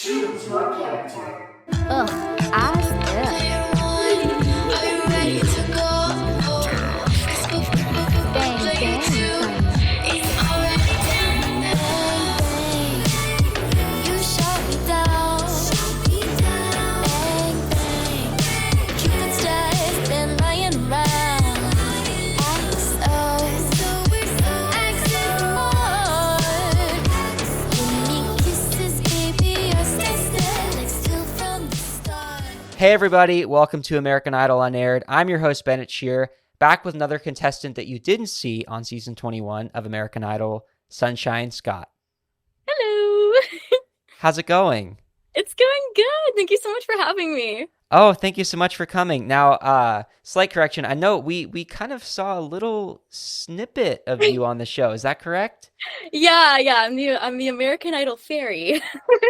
Choose your character. Ugh, ass. Bang, bang. Hey everybody, welcome to American Idol Unaired. I'm your host, Bennett Shear, back with another contestant that you didn't see on season 21 of American Idol, Sunshine Scott. Hello. How's it going? It's going good. Thank you so much for having me. Oh, thank you so much for coming. Now, slight correction. I know we kind of saw a little snippet of you on the show. Is that correct? Yeah. I'm the American Idol fairy.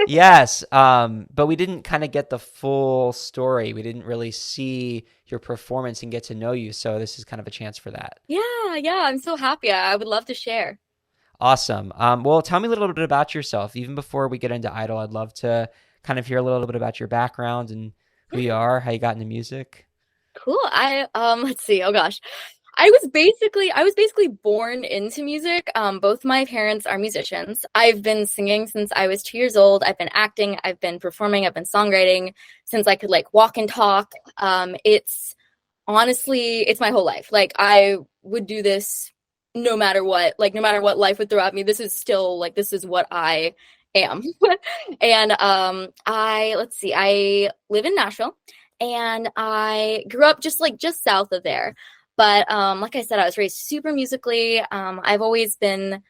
Yes, but we didn't kind of get the full story. We didn't really see your performance and get to know you, so this is kind of a chance for that. Yeah. I'm so happy. I would love to share. Awesome. Well, tell me a little bit about yourself. Even before we get into Idol, I'd love to kind of hear a little bit about your background and who you are, how you got into music. Cool. Let's see. Oh gosh. I was basically born into music. Both my parents are musicians. I've been singing since I was 2 years old. I've been acting, I've been performing, I've been songwriting since I could like walk and talk. It's honestly, it's my whole life. Like I would do this no matter what, like no matter what life would throw at me. This is still like this is what I am. And I live in Nashville and I grew up just south of there. But like I said, I was raised super musically. I've always been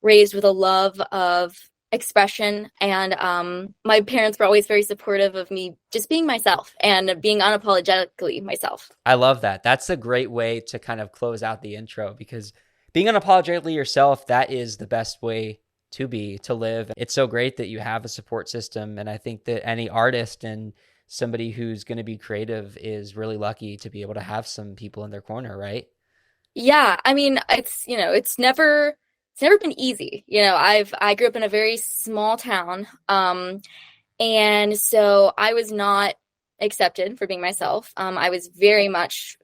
raised with a love of expression, and my parents were always very supportive of me just being myself and being unapologetically myself. I love that. That's a great way to kind of close out the intro because being unapologetically yourself, that is the best way to live. It's so great that you have a support system. And I think that any artist and somebody who's going to be creative is really lucky to be able to have some people in their corner, right? Yeah, I mean, it's never been easy. I grew up in a very small town, and so I was not accepted for being myself. I was very much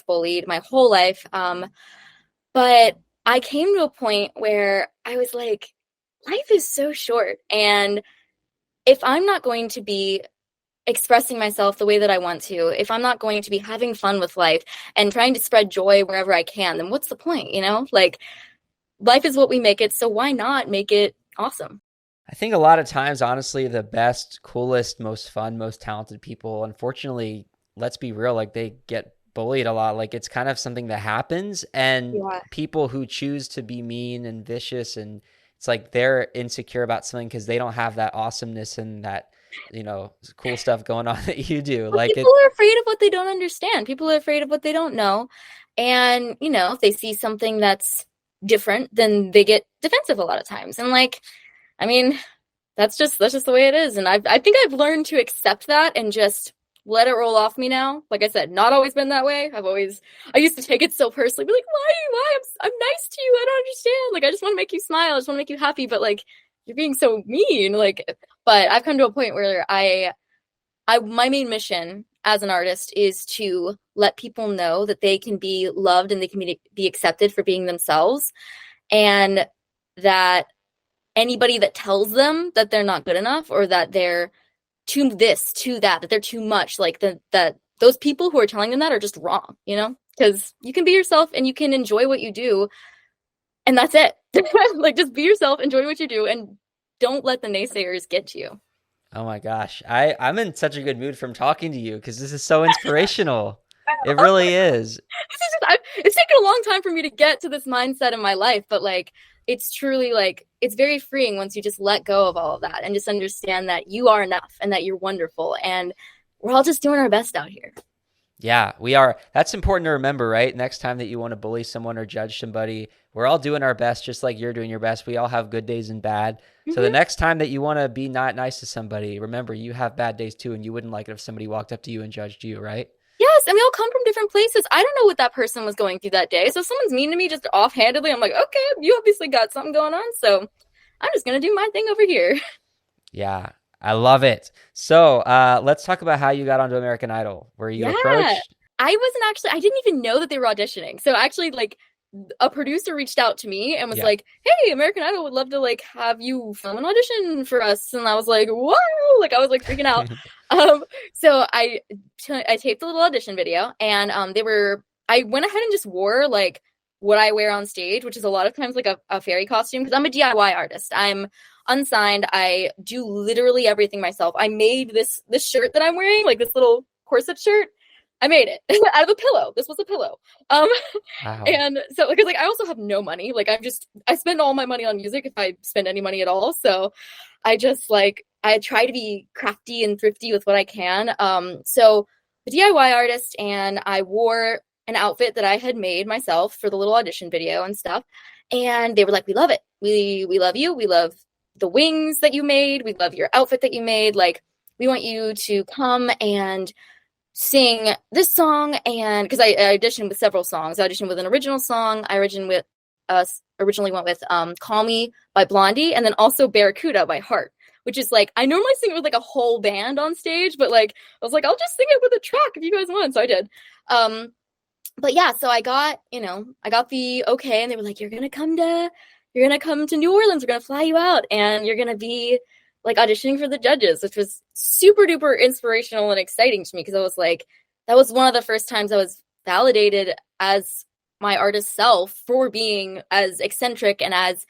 bullied my whole life. But I came to a point where I was like, life is so short, and if I'm not going to be expressing myself the way that I want to, if I'm not going to be having fun with life and trying to spread joy wherever I can, then what's the point, Like, life is what we make it, so why not make it awesome? I think a lot of times, honestly, the best, coolest, most fun, most talented people, unfortunately, let's be real, like they get bullied a lot. Like it's kind of something that happens, and Yeah. people who choose to be mean and vicious, and it's like they're insecure about something because they don't have that awesomeness and that, cool stuff going on that you do. Well, Like it, people are afraid of what they don't understand. People are afraid of what they don't know. And, if they see something that's different, then they get defensive a lot of times. And like, I mean, that's just the way it is. And I think I've learned to accept that and just let it roll off me now. Like I said, not always been that way. I used to take it so personally, be like, why? I'm nice to you. I don't understand. Like, I just want to make you smile. I just want to make you happy. But like, you're being so mean. Like, but I've come to a point where my main mission as an artist is to let people know that they can be loved and they can be accepted for being themselves, and that anybody that tells them that they're not good enough or that they're too this, too that they're too much, like that those people who are telling them that are just wrong, because you can be yourself and you can enjoy what you do, and that's it. Like, just be yourself, enjoy what you do, and don't let the naysayers get to you. oh my gosh, I'm in such a good mood from talking to you because this is so inspirational. It really is. It's taken a long time for me to get to this mindset in my life, but like, it's truly like, it's very freeing once you just let go of all of that and just understand that you are enough and that you're wonderful, and we're all just doing our best out here. Yeah, we are. That's important to remember, right? Next time that you want to bully someone or judge somebody, we're all doing our best, just like you're doing your best. We all have good days and bad. So the next time that you want to be not nice to somebody, remember you have bad days too, and you wouldn't like it if somebody walked up to you and judged you, right? Yes, and we all come from different places. I don't know what that person was going through that day. So if someone's mean to me just offhandedly, I'm like, okay, you obviously got something going on. So I'm just going to do my thing over here. Yeah. I love it. So let's talk about how you got onto American Idol. Were you Yeah. approached? I didn't even know that they were auditioning. So actually, like, a producer reached out to me and was Yeah. like, "Hey, American Idol would love to like have you film an audition for us." And I was like, "Whoa!" Like I was like freaking out. Um, so I taped a little audition video, and I went ahead and just wore like what I wear on stage, which is a lot of times like a fairy costume because I'm a DIY artist. I'm unsigned. I do literally everything myself. I made this shirt that I'm wearing, like this little corset shirt. I made it out of a pillow. This was a pillow. Um, Wow. and so, because like I also have no money. Like I spend all my money on music if I spend any money at all. So I just like I try to be crafty and thrifty with what I can. So a DIY artist, and I wore an outfit that I had made myself for the little audition video and stuff. And they were like, "We love it. We love you. We love the wings that you made. We love your outfit that you made. Like we want you to come and sing this song." And because I auditioned with several songs, I auditioned with an original song. I originally went with "Call Me" by Blondie, and then also "Barracuda" by Heart, which is like I normally sing it with like a whole band on stage, but like I was like I'll just sing it with a track if you guys want, so I did. But yeah, so I got the okay, and they were like, you're gonna come to New Orleans. We're gonna fly you out, and you're gonna be like auditioning for the judges," which was super duper inspirational and exciting to me because I was like, that was one of the first times I was validated as my artist self for being as eccentric and as,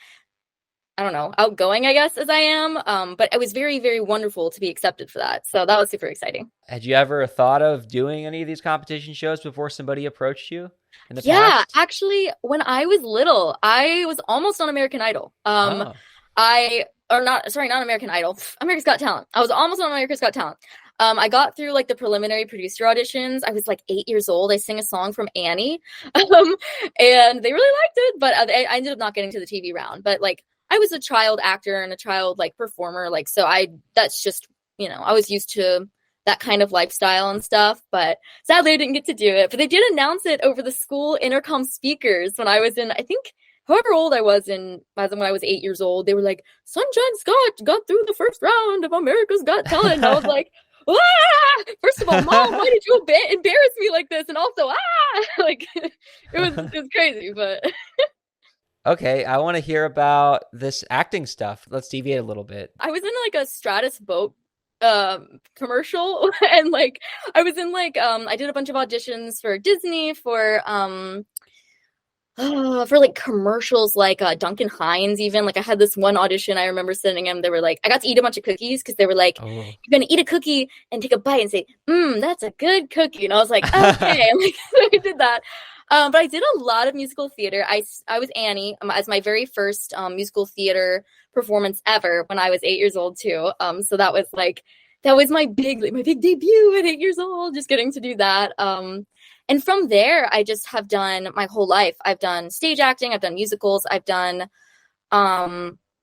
I don't know, outgoing, I guess, as I am. But it was very, very wonderful to be accepted for that. So that was super exciting. Had you ever thought of doing any of these competition shows before somebody approached you in the Yeah, past? actually, when I was little, I was almost on American Idol. Oh. I or not, sorry, not American Idol, America's Got Talent. I was almost on America's Got Talent. I got through like the preliminary producer auditions. I was like 8 years old. I sang a song from Annie, and they really liked it. But I ended up not getting to the TV round. But like, I was a child actor and a child like performer. Like, so that's just I was used to that kind of lifestyle and stuff. But sadly, I didn't get to do it. But they did announce it over the school intercom speakers when I was in, I think, however old I was when I was 8 years old. They were like, "Sunshine Scott got through the first round of America's Got Talent." And I was like, "Ah! First of all, Mom, why did you embarrass me like this?" And also, ah, like it was crazy, but Okay, I want to hear about this acting stuff. Let's deviate a little bit. I was in like a Stratus boat commercial and like I was in like I did a bunch of auditions for Disney for like commercials like Duncan Hines. Even like I had this one audition I remember sending them. They were like, I got to eat a bunch of cookies because they were like, Oh. "You're gonna eat a cookie and take a bite and say, that's a good cookie." And I was like, "Okay." And, like, so I did that. But I did a lot of musical theater. I was Annie as my very first musical theater performance ever when I was 8 years old too. So that was my big debut at 8 years old, just getting to do that. And from there, I just have done my whole life. I've done stage acting, I've done musicals, I've done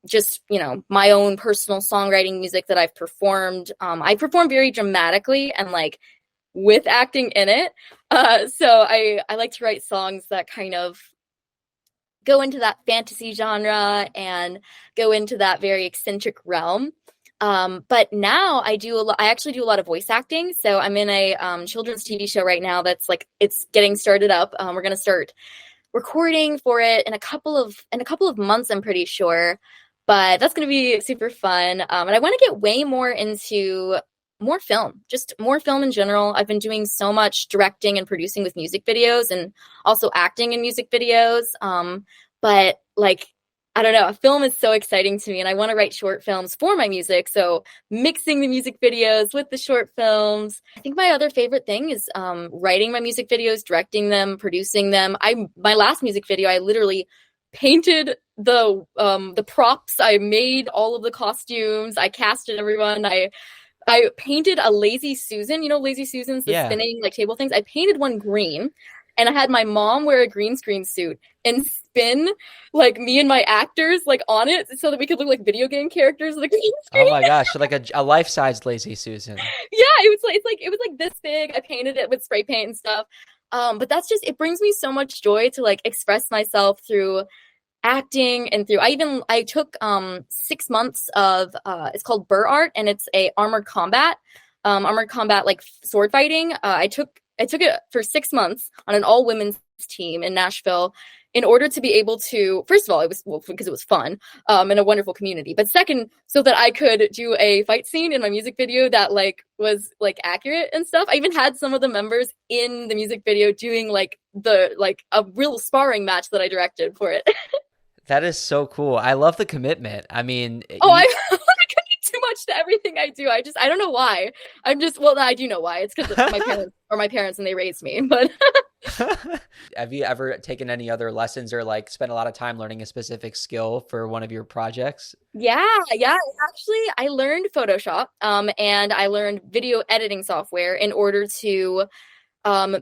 just, my own personal songwriting music that I've performed. I perform very dramatically and like with acting in it. So I like to write songs that kind of go into that fantasy genre and go into that very eccentric realm. But now I actually do a lot of voice acting. So I'm in a children's TV show right now that's like it's getting started up. We're gonna start recording for it in a couple of months, I'm pretty sure. But that's gonna be super fun. And I want to get way more into more film, just more film in general. I've been doing so much directing and producing with music videos and also acting in music videos. But like I don't know, film is so exciting to me and I want to write short films for my music. So mixing the music videos with the short films. I think my other favorite thing is writing my music videos, directing them, producing them. My last music video, I literally painted the props. I made all of the costumes. I casted everyone. I painted a Lazy Susan. You know, Lazy Susan's the Yeah. spinning like table things. I painted one green, and I had my mom wear a green screen suit and spin like me and my actors like on it so that we could look like video game characters with a green Oh screen. my gosh, so like a life-size Lazy Susan. Yeah, it was like this big. I painted it with spray paint and stuff. But that's just it brings me so much joy to like express myself through acting and through I took 6 months of it's called Burr Art, and it's a armored combat like sword fighting. I took it for 6 months on an all women's team in Nashville in order to be able to, first of all, it was well, because it was fun, and a wonderful community, but second, so that I could do a fight scene in my music video that like was like accurate and stuff. I even had some of the members in the music video doing like a real sparring match that I directed for it. That is so cool. I love the commitment. I mean, Oh, I I commit too much to everything I do. I don't know why. I'm just well, I do know why. It's because my parents and they raised me. But have you ever taken any other lessons or like spent a lot of time learning a specific skill for one of your projects? yeah. Actually, I learned Photoshop, and I learned video editing software in order to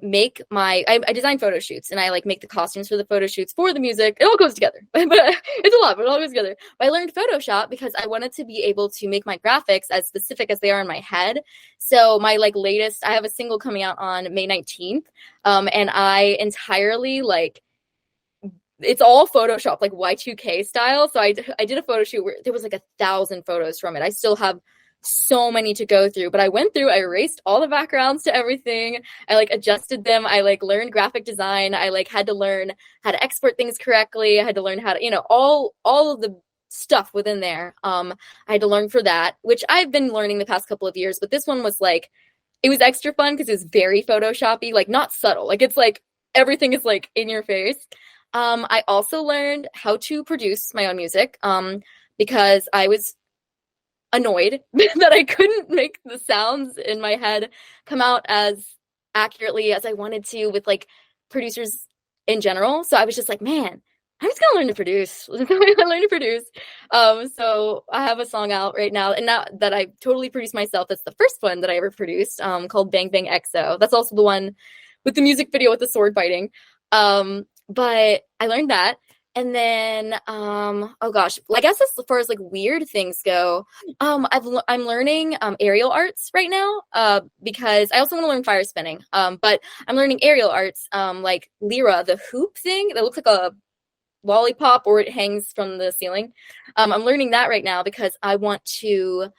make I design photo shoots, and I like make the costumes for the photo shoots for the music. It all goes together, but it's a lot, but it all goes together. But I learned Photoshop because I wanted to be able to make my graphics as specific as they are in my head. So my like latest, I have a single coming out on May 19th, and I entirely like it's all Photoshop, like Y2K style. So I did a photo shoot where there was like 1,000 photos from it. I still have so many to go through, but I went through, I erased all the backgrounds to everything. I like adjusted them. I like learned graphic design. I like had to learn how to export things correctly. I had to learn how to, all of the stuff within there. I had to learn for that, which I've been learning the past couple of years, but this one was like, it was extra fun because it's very Photoshoppy, like not subtle. Like it's like everything is like in your face. I also learned how to produce my own music, because I was annoyed that I couldn't make the sounds in my head come out as accurately as I wanted to with like producers in general. So I was just like, man, I'm just gonna learn to produce. I learn to produce. So I have a song out right now, and now that I totally produced myself, that's the first one that I ever produced, called Bang Bang EXO. That's also the one with the music video with the sword fighting. But I learned that. And then, oh gosh, I guess as far as like weird things go, I'm learning aerial arts right now, because I also want to learn fire spinning. But I'm learning aerial arts, like Lyra, the hoop thing that looks like a lollipop or it hangs from the ceiling. I'm learning that right now because I want to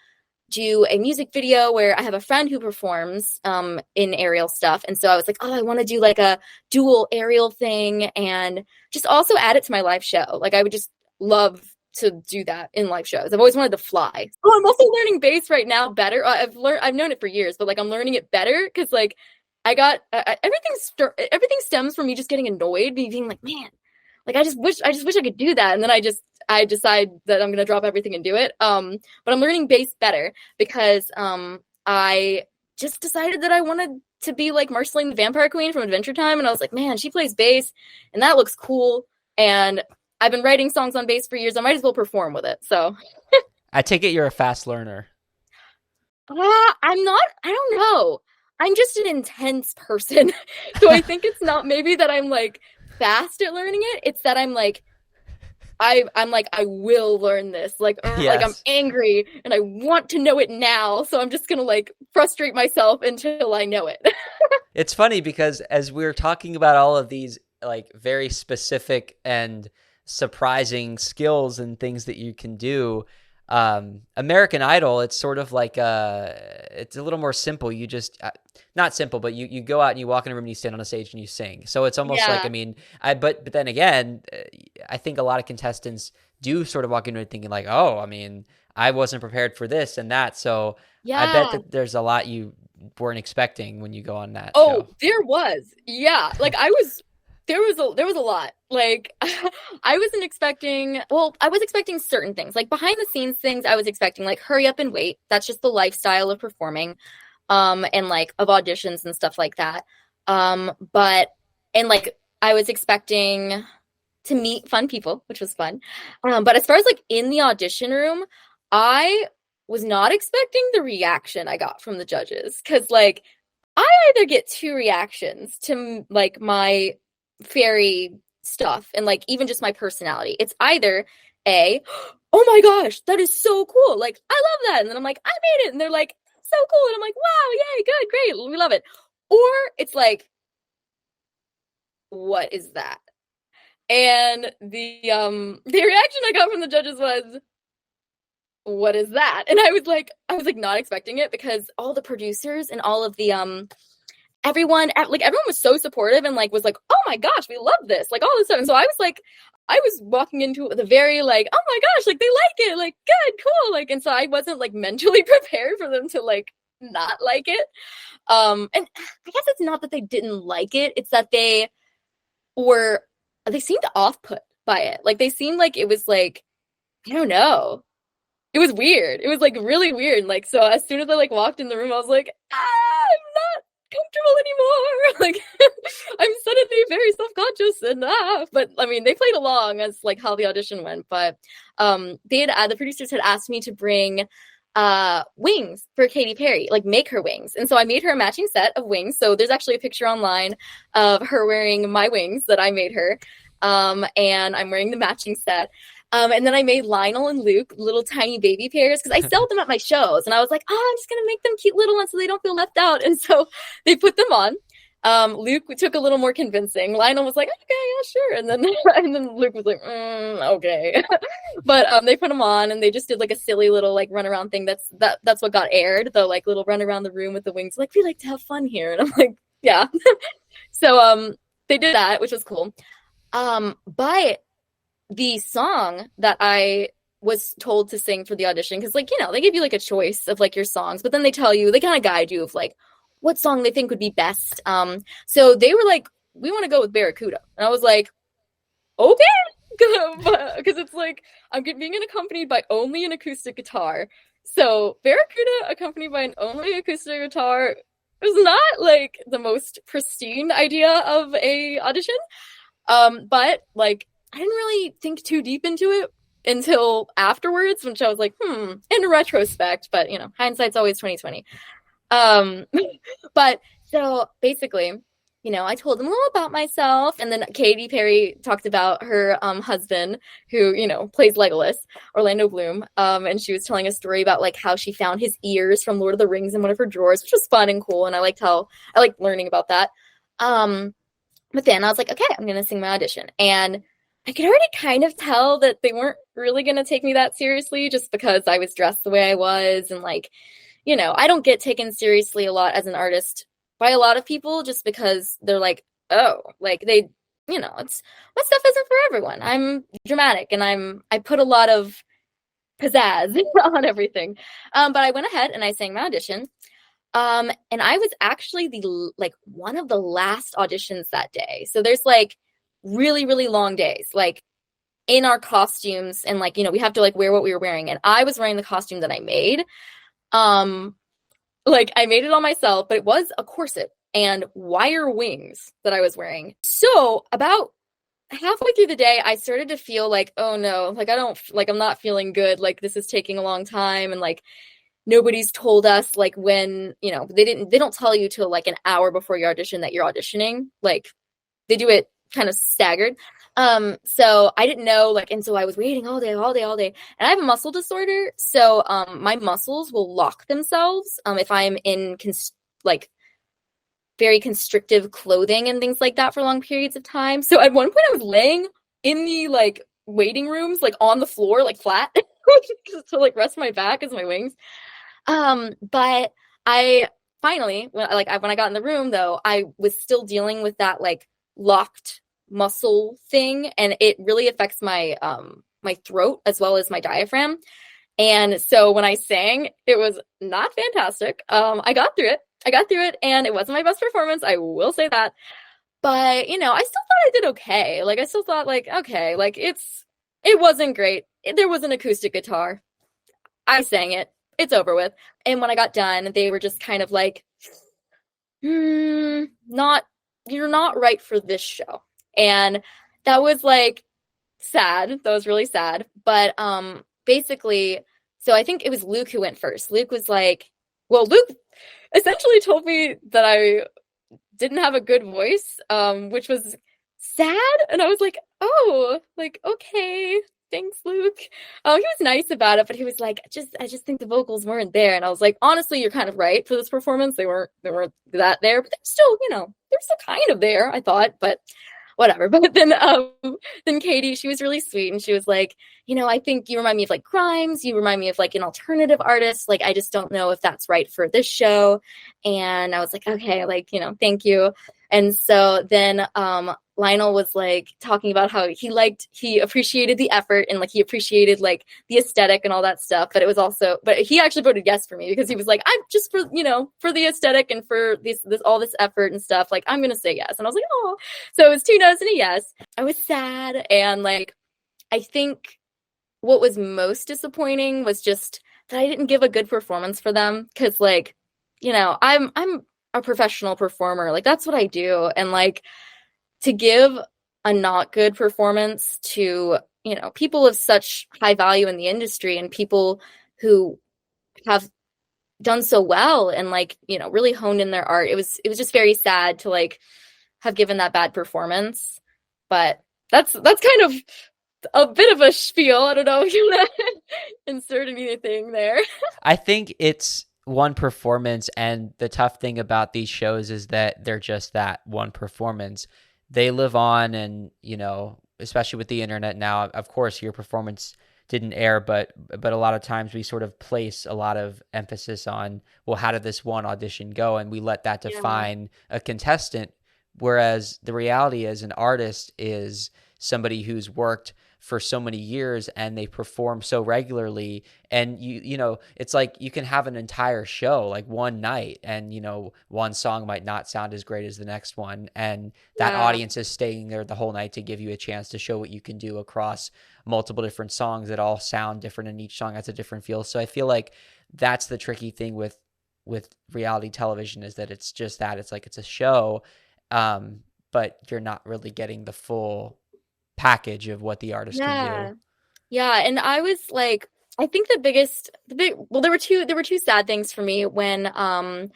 do a music video where I have a friend who performs in aerial stuff. And so I was like, oh, I want to do like a dual aerial thing and just also add it to my live show. Like I would just love to do that in live shows. I've always wanted to fly. Oh, I'm also learning bass right now better. I've known it for years, but like I'm learning it better because like everything stems from me just getting annoyed, me being like, man, like I just wish I could do that. And then I decide that I'm gonna drop everything and do it. But I'm learning bass better because I just decided that I wanted to be like Marceline the Vampire Queen from Adventure Time, and I was like, man, she plays bass, and that looks cool. And I've been writing songs on bass for years. I might as well perform with it. So I take it you're a fast learner. I'm not. I don't know. I'm just an intense person, so I think it's not maybe that I'm like fast at learning it. It's that I'm like I'm like, I will learn this. Like, like I'm Yes. angry and I want to know it now. So I'm just gonna like frustrate myself until I know it. It's funny because as we're talking about all of these like very specific and surprising skills and things that you can do, American Idol, it's sort of like it's a little more simple. You just not simple, but you go out and you walk in a room and you stand on a stage and you sing. So it's almost like, Yeah. I mean, but then again, I think a lot of contestants do sort of walk into it thinking like, oh, I mean, I wasn't prepared for this and that. So I bet Yeah. that there's a lot you weren't expecting when you go on that Oh, show. there was. Yeah. Like there was a lot. Like I wasn't expecting, well, I was expecting certain things. Like behind the scenes things I was expecting like hurry up and wait. That's just the lifestyle of performing. And like of auditions and stuff like that. But and like I was expecting to meet fun people, which was fun. But as far as like in the audition room, I was not expecting the reaction I got from the judges because like I either get two reactions to like my fairy stuff and like even just my personality. It's either a, oh my gosh, that is so cool. Like I love that. And then I'm like, I made it. And they're like, so cool. And I'm like, wow, yay, good, great. We love it. Or it's like, what is that? And the reaction I got from the judges was, what is that? And I was like not expecting it, because all the producers and all of the everyone was so supportive and like was like, oh my gosh, we love this, like all this stuff. And so I was walking into it with a very like, oh my gosh, like they like it, like good, cool, like. And so I wasn't like mentally prepared for them to like not like it. And I guess it's not that they didn't like it, it's that were they seemed off put by it. Like they seemed like it was like, I don't know, it was weird. It was like really weird. Like, so as soon as I like walked in the room, I was like, I'm not comfortable anymore. Like, I'm suddenly very self-conscious and but I mean, they played along as like how the audition went. But the producers had asked me to bring wings for Katy Perry, like make her wings. And so I made her a matching set of wings. So there's actually a picture online of her wearing my wings that I made her. And I'm wearing the matching set. And then I made Lionel and Luke little tiny baby pairs, because I sell them at my shows. And I was like, oh, I'm just going to make them cute little ones so they don't feel left out. And so they put them on. Luke took a little more convincing. Lionel was like, okay, yeah, sure. And then Luke was like, okay. But they put them on, and they just did like a silly little like run around thing. That's what got aired. The like little run around the room with the wings. Like, we like to have fun here. And I'm like, yeah. So they did that, which was cool. But the song that I was told to sing for the audition, because like, they give you like a choice of like your songs, but then they kind of guide you of like what song they think would be best. So they were like, we want to go with Barracuda. And I was like, okay. Because it's like, I'm being accompanied by only an acoustic guitar. So Barracuda accompanied by an only acoustic guitar is not like the most pristine idea of a audition. But like, I didn't really think too deep into it until afterwards, which I was like, in retrospect, but hindsight's always 2020. But so basically, I told them a little about myself, and then Katy Perry talked about her husband, who, plays Legolas, Orlando Bloom. And she was telling a story about like how she found his ears from Lord of the Rings in one of her drawers, which was fun and cool, and I liked learning about that. But then I was like, okay, I'm gonna sing my audition. And I could already kind of tell that they weren't really going to take me that seriously, just because I was dressed the way I was. And like, I don't get taken seriously a lot as an artist by a lot of people, just because they're like, oh, like they, it's, my stuff isn't for everyone. I'm dramatic, and I put a lot of pizzazz on everything. But I went ahead and I sang my audition. And I was actually one of the last auditions that day. So there's like really, really long days, like in our costumes, and like, we have to like wear what we were wearing. And I was wearing the costume that I made. Like I made it on myself, but it was a corset and wire wings that I was wearing. So about halfway through the day, I started to feel like, oh no, like I'm not feeling good. Like this is taking a long time. And like, nobody's told us like when, they don't tell you till like an hour before your audition that you're auditioning. Like they do it kind of staggered. So I didn't know, like, and so I was waiting all day. And I have a muscle disorder. So, my muscles will lock themselves, if I'm in very constrictive clothing and things like that for long periods of time. So at one point I was laying in the like waiting rooms, like on the floor, like flat to like rest my back as my wings. But I finally, when I got in the room though, I was still dealing with that like locked muscle thing, and it really affects my my throat as well as my diaphragm. And so when I sang, it was not fantastic. I got through it, and it wasn't my best performance, I will say that. But I still thought I did okay. Like I still thought like, okay, like it wasn't great. There was an acoustic guitar. I sang it. It's over with. And when I got done, they were just kind of like, you're not right for this show. And that was like sad. That was really sad. But basically, so I think it was Luke who went first. Luke Luke essentially told me that I didn't have a good voice, which was sad. And I was like, oh, like, okay, thanks, Luke. He was nice about it, but he was like, I just think the vocals weren't there. And I was like, honestly, you're kind of right for this performance. They weren't that there, but they're still, they're still kind of there, I thought. But whatever. But then Katie, she was really sweet, and she was like, I think you remind me of like Grimes. You remind me of like an alternative artist. Like, I just don't know if that's right for this show. And I was like, okay, like, thank you. And so then Lionel was like talking about how he appreciated the effort, and like he appreciated like the aesthetic and all that stuff. But he actually voted yes for me, because he was like, I'm just for the aesthetic and for this all this effort and stuff, like I'm gonna say yes. And I was like, oh. So it was 2 no's and a yes. I was sad, and like I think what was most disappointing was just that I didn't give a good performance for them, because like, I'm a professional performer. Like, that's what I do. And like, to give a not good performance to, people of such high value in the industry, and people who have done so well and like, really honed in their art. It was just very sad to like have given that bad performance. But that's kind of a bit of a spiel. I don't know if you want to insert anything there. I think it's one performance, and the tough thing about these shows is that they're just that one performance. They live on, and especially with the internet now, of course your performance didn't air, but a lot of times we sort of place a lot of emphasis on, well, how did this one audition go, and we let that define a contestant. Whereas the reality is, an artist is somebody who's worked for so many years, and they perform so regularly, and it's like you can have an entire show like one night, and one song might not sound as great as the next one, and that audience is staying there the whole night to give you a chance to show what you can do across multiple different songs that all sound different, and each song has a different feel. So I feel like that's the tricky thing with reality television, is that it's just that it's like it's a show, but you're not really getting the full package of what the artist can do. Yeah. And I was like, I think well, there were two sad things for me when when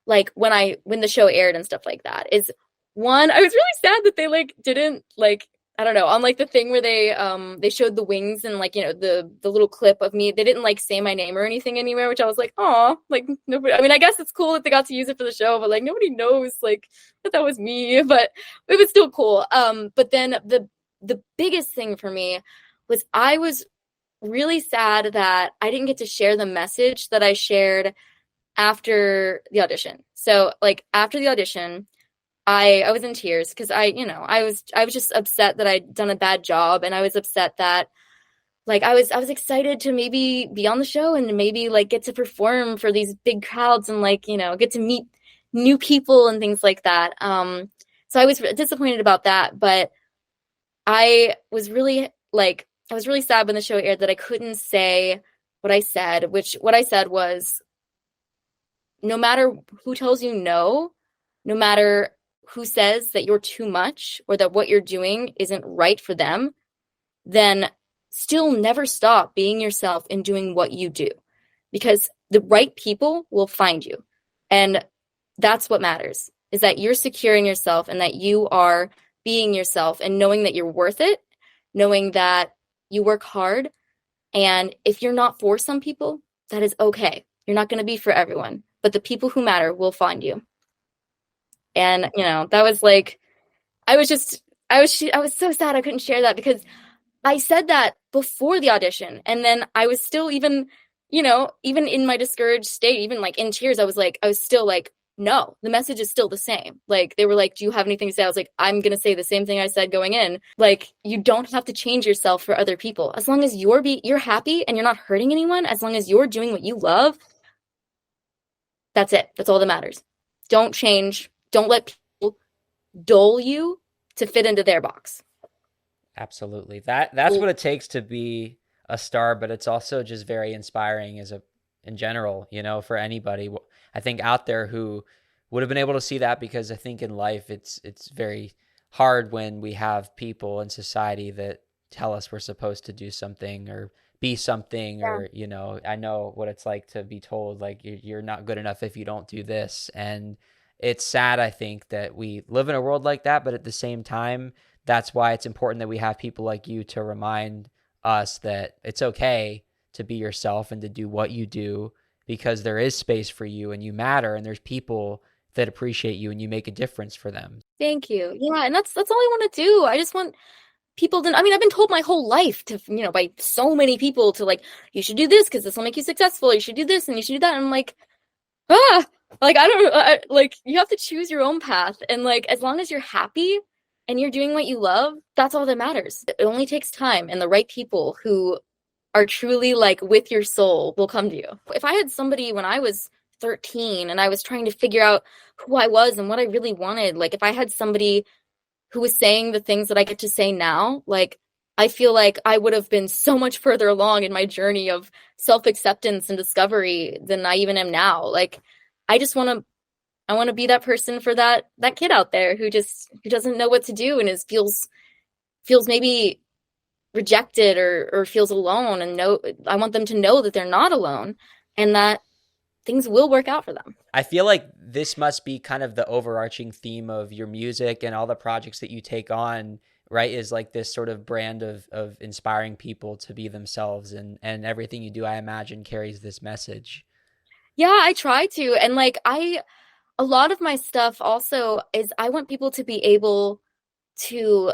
the show aired and stuff like that. Is one, I was really sad that they like didn't like, I don't know, on like the thing where they showed the wings, and like, the little clip of me, they didn't like say my name or anything anywhere, which I was like, oh, like nobody, I mean, I guess it's cool that they got to use it for the show, but like nobody knows like that was me. But it was still cool. But then the biggest thing for me was I was really sad that I didn't get to share the message that I shared after the audition. So like after the audition, I was in tears, because I was just upset that I'd done a bad job, and I was upset that like I was excited to maybe be on the show, and maybe like get to perform for these big crowds, and like get to meet new people and things like that. So I was disappointed about that, but I was really sad when the show aired that I couldn't say what I said, what I said was, no matter who tells you no matter who says that you're too much, or that what you're doing isn't right for them, then still never stop being yourself and doing what you do, because the right people will find you. And that's what matters, is that you're securing yourself, and that you are being yourself, and knowing that you're worth it, knowing that you work hard. And if you're not for some people, that is okay. You're not going to be for everyone, but the people who matter will find you. And, that was like, I was so sad I couldn't share that, because I said that before the audition. And then I was still even in my discouraged state, even like in tears, I was still like, no, the message is still the same. Like, they were like, do you have anything to say? I was like, I'm going to say the same thing I said going in. Like, you don't have to change yourself for other people. As long as you're happy and you're not hurting anyone, as long as you're doing what you love, that's it. That's all that matters. Don't change. Don't let people dull you to fit into their box. Absolutely. That's what it takes to be a star, but it's also just very inspiring in general, for anybody, I think, out there who would have been able to see that, because I think in life it's very hard when we have people in society that tell us we're supposed to do something or be something, or I know what it's like to be told like you're not good enough if you don't do this. And it's sad, I think, that we live in a world like that, but at the same time, that's why it's important that we have people like you to remind us that it's okay to be yourself and to do what you do, because there is space for you and you matter, and there's people that appreciate you and you make a difference for them. Thank you. Yeah, and that's all I want to do. I just want people to, I mean, I've been told my whole life to, by so many people to like, you should do this because this will make you successful. You should do this and you should do that. And I'm like, ah, like, I don't, like, you have to choose your own path. And like, as long as you're happy and you're doing what you love, that's all that matters. It only takes time, and the right people who are truly like with your soul will come to you. If I had somebody when I was 13 and I was trying to figure out who I was and what I really wanted, like if I had somebody who was saying the things that I get to say now, like I feel like I would have been so much further along in my journey of self-acceptance and discovery than I even am now. Like I just want to I want to be that person for that kid out there who doesn't know what to do and feels maybe rejected or feels alone, and I want them to know that they're not alone and that things will work out for them. I feel like this must be kind of the overarching theme of your music and all the projects that you take on, right? Is like this sort of brand of inspiring people to be themselves, and everything you do, I imagine, carries this message. Yeah, I try to. And like a lot of my stuff also is I want people to be able to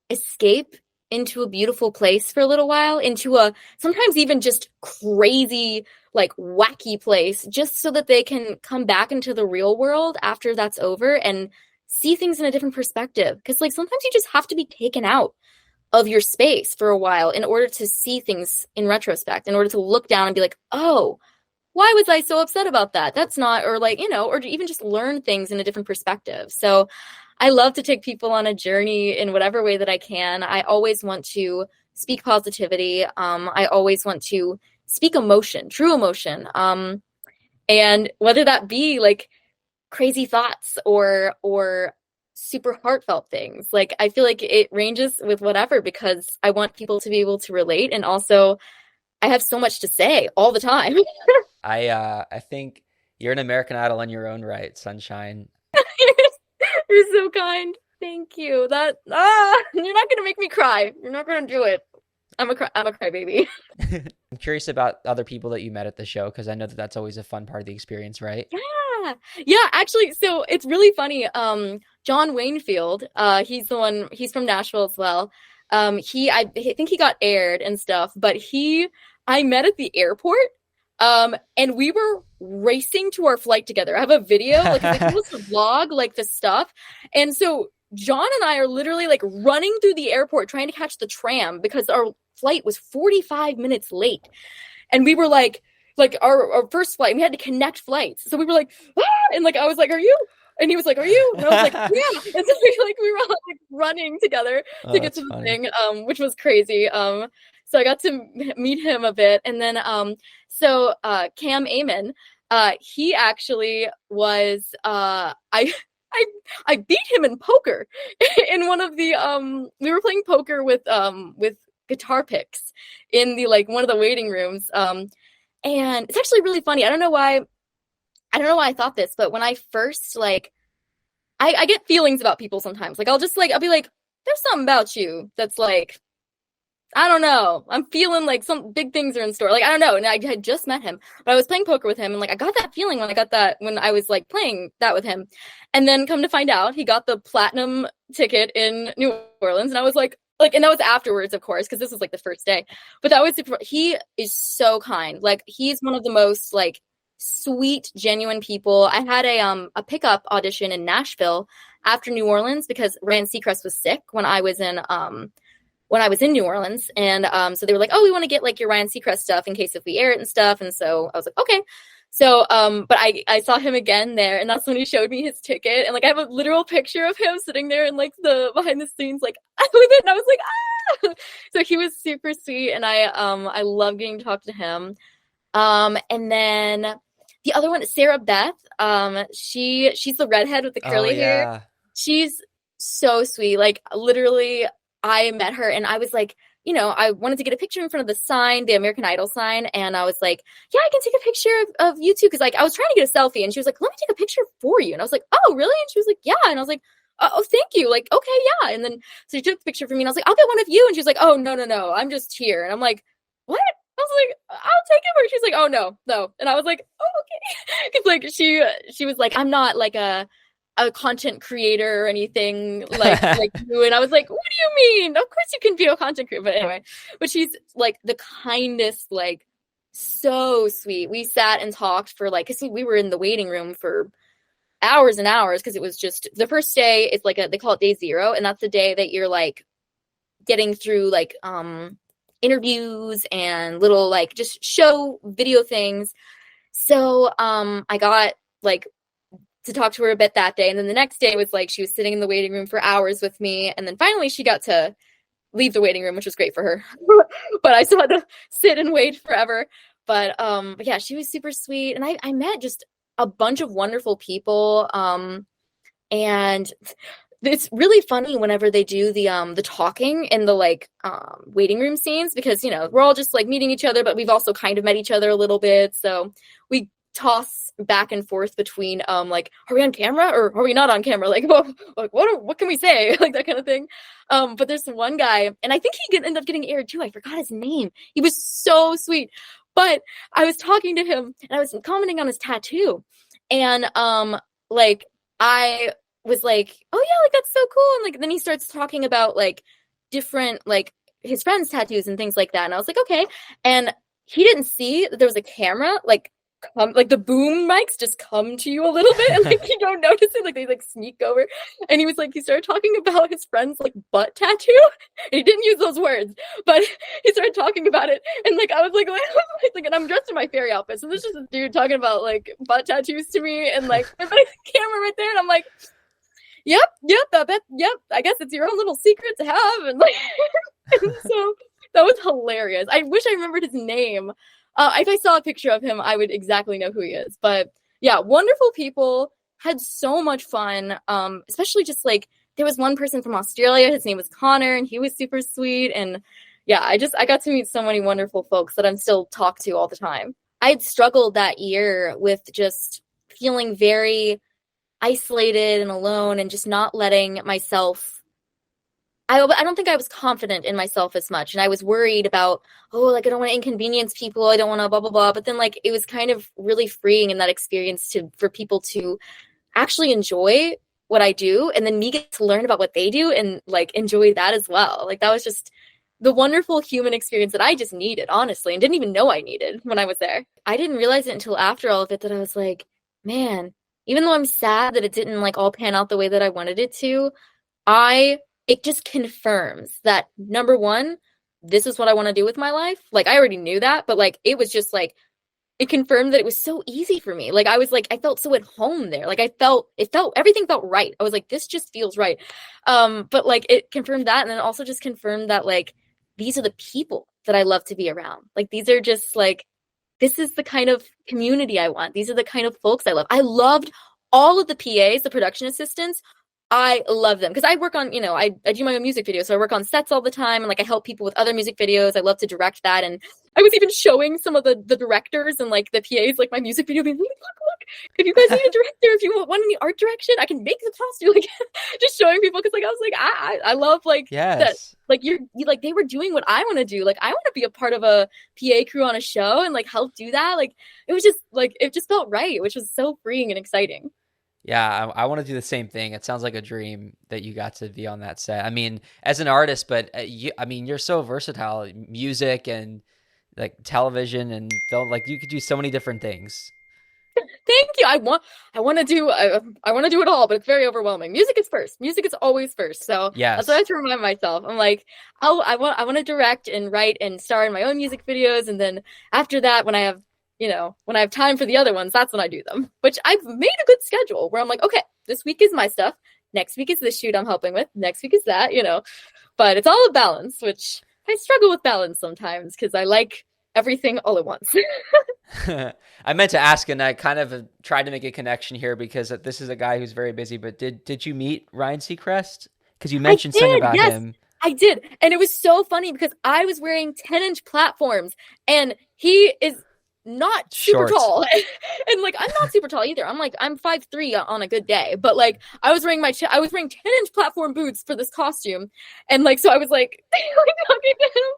escape into a beautiful place for a little while, into a sometimes even just crazy, like wacky place, just so that they can come back into the real world after that's over and see things in a different perspective. Because like sometimes you just have to be taken out of your space for a while in order to see things in retrospect, in order to look down and be like, oh, why was I so upset about that? That's not, or like, or even just learn things in a different perspective. So I love to take people on a journey in whatever way that I can. I always want to speak positivity. I always want to speak emotion, true emotion. And whether that be like crazy thoughts or super heartfelt things, like I feel like it ranges with whatever, because I want people to be able to relate. And also I have so much to say all the time. I think you're an American Idol in your own right, Sunshine. You're so kind. Thank you. You're not gonna make me cry. You're not gonna do it. I'm a crybaby. I'm curious about other people that you met at the show, because I know that that's always a fun part of the experience, right? Yeah. Yeah, actually, so it's really funny. John Wainfield, he's from Nashville as well. I think he got aired and stuff, but I met at the airport. And we were racing to our flight together. I have a video, like, he was to vlog, like, the stuff. And so John and I are literally, like, running through the airport trying to catch the tram because our flight was 45 minutes late. And we were, like our first flight, we had to connect flights. So we were, like, ah! And, like, I was like, are you? And he was like, are you? And I was like, yeah. And so we were all, like, running together to get to the funny thing, which was crazy. So I got to meet him a bit. And then, Cam Amon, he actually was, I beat him in poker in one of the, we were playing poker with guitar picks in the, like, one of the waiting rooms. And it's actually really funny. I don't know why I thought this, but when I first, like, I get feelings about people sometimes. Like, I'll be like, there's something about you that's like, I don't know. I'm feeling like some big things are in store. Like, I don't know. And I had just met him, but I was playing poker with him. And like, I got that feeling when I was like playing that with him. And then come to find out, he got the platinum ticket in New Orleans. And I was like, and that was afterwards, of course, because this was like the first day. But that was he is so kind. Like, he's one of the most like sweet, genuine people. I had a pickup audition in Nashville after New Orleans because Ryan Seacrest was sick when I was in New Orleans. And so they were like, oh, we want to get like your Ryan Seacrest stuff in case if we air it and stuff. And so I was like, okay. So, but I saw him again there, and that's when he showed me his ticket. And like, I have a literal picture of him sitting there in like the behind the scenes, like with it. And I was like, ah! So he was super sweet. And I love getting to talk to him. And then the other one is Sarah Beth. She's the redhead with the curly hair. She's so sweet. Like, literally, I met her and I was like, I wanted to get a picture in front of the sign, the American Idol sign. And I was like, yeah, I can take a picture of you too. Cause like, I was trying to get a selfie and she was like, let me take a picture for you. And I was like, oh, really? And she was like, yeah. And I was like, oh, thank you. Like, okay, yeah. And then, so she took the picture for me and I was like, I'll get one of you. And she was like, oh, no. I'm just here. And I'm like, what? I was like, I'll take it. Or she's like, oh no, no. And I was like, oh, okay. Because like she was like, I'm not like a content creator or anything like you. And I was like, what do you mean? Of course you can be a content creator. But anyway, but she's like the kindest, like so sweet. We sat and talked for like, because we were in the waiting room for hours and hours, because it was just the first day. It's like they call it day zero, and that's the day that you're like getting through like interviews and little like just show video things. So I got like to talk to her a bit that day, and then the next day was like she was sitting in the waiting room for hours with me, and then finally she got to leave the waiting room, which was great for her. But I still had to sit and wait forever. But yeah, she was super sweet, and I met just a bunch of wonderful people. And it's really funny whenever they do the talking in the like waiting room scenes, because you know we're all just like meeting each other, but we've also kind of met each other a little bit, so we toss back and forth between like, are we on camera or are we not on camera, like what can we say, like that kind of thing. But there's one guy, and I think he ended up getting aired too. I forgot his name. He was so sweet. But I was talking to him and I was commenting on his tattoo, and like I was like, oh yeah, like that's so cool. And like then he starts talking about like different like his friends' tattoos and things like that. And I was like, okay. And he didn't see that there was a camera, like like the boom mics just come to you a little bit, and like you don't notice it, like they like sneak over. And he was like, he started talking about his friend's like butt tattoo. And he didn't use those words, but he started talking about it, and like I was like, like, and I'm dressed in my fairy outfit, so there's just this dude talking about like butt tattoos to me, and like there's like a camera right there, and I'm like, yep, yep, I guess it's your own little secret to have. And like and so that was hilarious. I wish I remembered his name. If I saw a picture of him, I would exactly know who he is. But yeah, wonderful people, had so much fun. Especially just like there was one person from Australia. His name was Connor, and he was super sweet. And yeah, I got to meet so many wonderful folks that I'm still talk to all the time. I had struggled that year with just feeling very isolated and alone, and just not letting myself. I don't think I was confident in myself as much, and I was worried about, oh, like I don't want to inconvenience people, I don't want to blah blah blah. But then like it was kind of really freeing in that experience for people to actually enjoy what I do, and then me get to learn about what they do and like enjoy that as well. Like that was just the wonderful human experience that I just needed, honestly, and didn't even know I needed when I was there. I didn't realize it until after all of it that I was like, man, even though I'm sad that it didn't like all pan out the way that I wanted it to, it just confirms that, number one, this is what I want to do with my life. Like I already knew that, but like it was just like it confirmed that it was so easy for me. Like I was like, I felt so at home there. Like everything felt right. I was like, this just feels right. But like it confirmed that, and then also just confirmed that like these are the people that I love to be around. Like these are just like, this is the kind of community I want. These are the kind of folks I love. I loved all of the PAs, the production assistants. I love them because I work on, I do my own music videos. So I work on sets all the time, and like I help people with other music videos. I love to direct that. And I was even showing some of the directors and like the PAs, like my music video, being like, look, if you guys need a director, if you want any art direction, I can make the costume. Like just showing people, because like I was like, I love like that. Like you like they were doing what I want to do. Like I want to be a part of a PA crew on a show and like help do that. Like it was just like it just felt right, which was so freeing and exciting. Yeah, I want to do the same thing. It sounds like a dream that you got to be on that set. I mean, as an artist, but you're so versatile, music and like television and film. Like you could do so many different things. Thank you. I want to do it all, but it's very overwhelming. Music is first. Music is always first. So Yes. that's what I have to remind myself. I'm like, I want to direct and write and star in my own music videos, and then after that, when I have time for the other ones, that's when I do them. Which I've made a good schedule where I'm like, okay, this week is my stuff. Next week is this shoot I'm helping with. Next week is that, But it's all a balance, which I struggle with balance sometimes because I like everything all at once. I meant to ask, and I kind of tried to make a connection here because this is a guy who's very busy. But did you meet Ryan Seacrest? Because you mentioned something about him. I did. And it was so funny because I was wearing 10-inch platforms, and he is not super Short. tall. And like I'm not super tall either. I'm 5'3" on a good day. But like I was wearing I was wearing 10-inch platform boots for this costume. And like so I was like, like talking to him.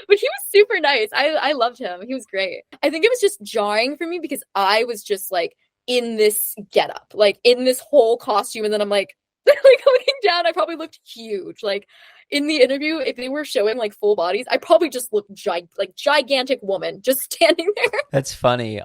But he was super nice. I loved him. He was great. I think it was just jarring for me because I was just like in this getup, like in this whole costume, and then I'm like like looking down, I probably looked huge. Like in the interview, if they were showing like full bodies, I probably just looked like gigantic woman just standing there. That's funny.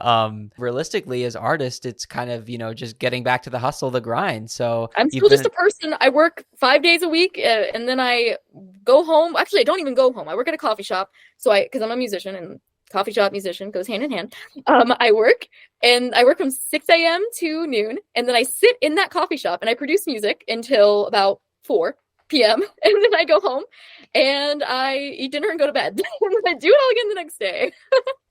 Realistically, as artists, it's kind of, just getting back to the hustle, the grind. So I'm you've still just been a person. I work 5 days a week, and then I go home. Actually, I don't even go home. I work at a coffee shop, because I'm a musician, and coffee shop musician goes hand in hand. I work, and I work from 6 a.m. to noon, and then I sit in that coffee shop and I produce music until about 4 p.m. And then I go home and I eat dinner and go to bed. And then I do it all again the next day.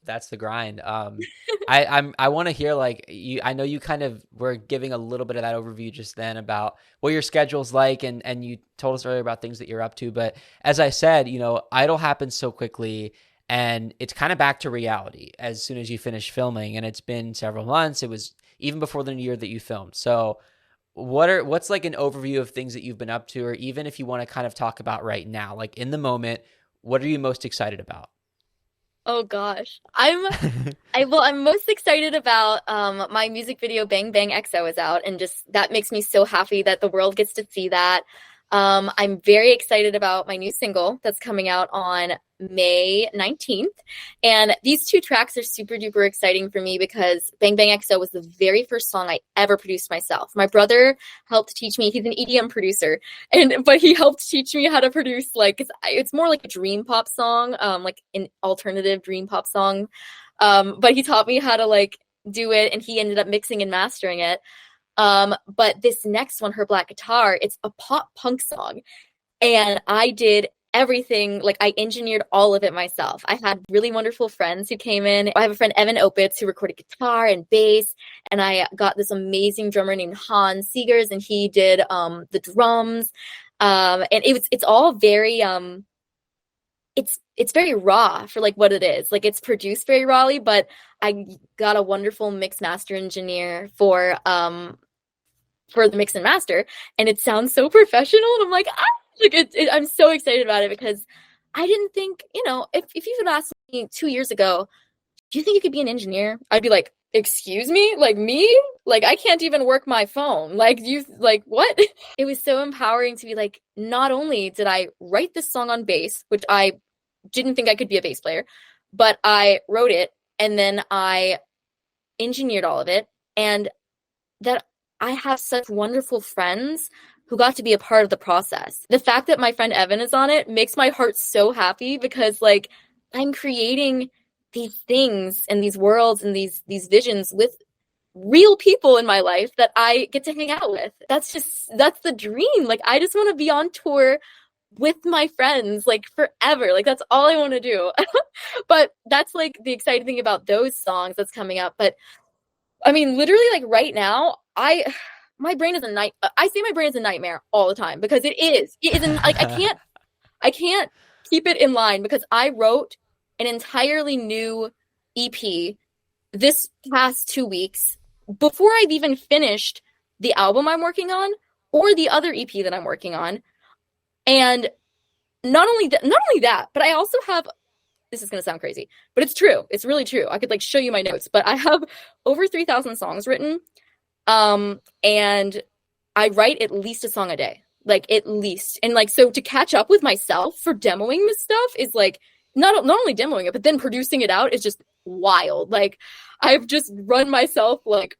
That's the grind. I want to hear like you. I know you kind of were giving a little bit of that overview just then about what your schedule's like, and you told us earlier about things that you're up to. But as I said, idle happens so quickly, and it's kind of back to reality as soon as you finish filming. And it's been several months. It was even before the new year that you filmed. So what's like an overview of things that you've been up to, or even if you want to kind of talk about right now, like in the moment, what are you most excited about? Oh gosh. I'm most excited about my music video Bang Bang XO is out, and just that makes me so happy that the world gets to see that. I'm very excited about my new single that's coming out on May 19th. And these two tracks are super duper exciting for me because Bang Bang XO was the very first song I ever produced myself. My brother helped teach me, he's an EDM producer, but he helped teach me how to produce it's more like a dream pop song, like an alternative dream pop song. But he taught me how to like do it, and he ended up mixing and mastering it. But this next one, Her Black Guitar, it's a pop punk song. And I did everything, like I engineered all of it myself. I had really wonderful friends who came in. I have a friend, Evan Opitz, who recorded guitar and bass. And I got this amazing drummer named Hans Seegers, and he did the drums. And it's all very it's very raw for like what it is. Like it's produced very rawly, but I got a wonderful mix master engineer for the mix and master, and it sounds so professional. And I'm like, I'm so excited about it because I didn't think, if you had asked me 2 years ago, do you think you could be an engineer? I'd be like, excuse me? Like me? Like I can't even work my phone. Like what? It was so empowering to be like, not only did I write this song on bass, which I didn't think I could be a bass player, but I wrote it and then I engineered all of it, and that I have such wonderful friends who got to be a part of the process. The fact that my friend Evan is on it makes my heart so happy because like I'm creating these things and these worlds and these visions with real people in my life that I get to hang out with. That's the dream. Like I just want to be on tour with my friends like forever. Like that's all I want to do. But that's like the exciting thing about those songs that's coming up. But I mean, literally like right now, my brain is I say my brain is a nightmare all the time because it is. It isn't like I can't keep it in line because I wrote an entirely new EP this past 2 weeks before I've even finished the album I'm working on or the other EP that I'm working on. And not only that, but I also have, this is going to sound crazy, but it's true. It's really true. I could like show you my notes, but I have over 3,000 songs written. And I write at least a song a day, like at least. And like, so to catch up with myself for demoing this stuff is like, not only demoing it, but then producing it out is just wild. Like I've just run myself like